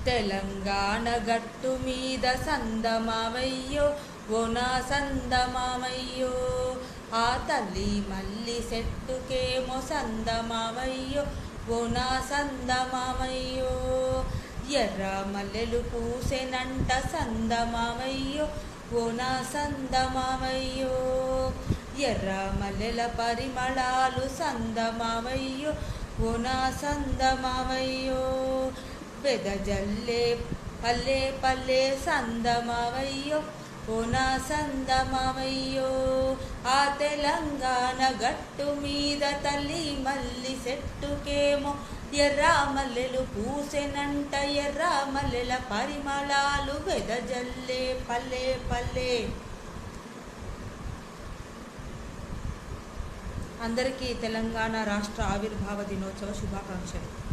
తెలంగాణ గట్టు మీద సందమావయ్యో ఓ నా సందమావయ్యో, ఆ తల్లి మల్లి చెట్టుకేమో సందమావయ్యో ఓ నా సందమావయ్యో, ఎర్ర మల్లెలు పూసెనంట సందమావయ్యో ఓ నా సందమావయ్యో, ఎర్ర మల్లెల పరిమళాలు సందమావయ్యో ఓ నా సందమావయ్యో, వెదజల్లే పల్లె పల్లె సందమావయ్యో ఓ నా సందమావయ్యో, ఆ తెలంగాణ గట్టు మీద తల్లి మల్లి చెట్టుకేమో ఎర్ర మల్లెలు పూసెనంట, ఎర్ర మల్లెల పరిమళాలు వెదజల్లే పల్లె పల్లె. అందరికీ తెలంగాణ రాష్ట్ర ఆవిర్భావ దినోత్సవ శుభాకాంక్షలు.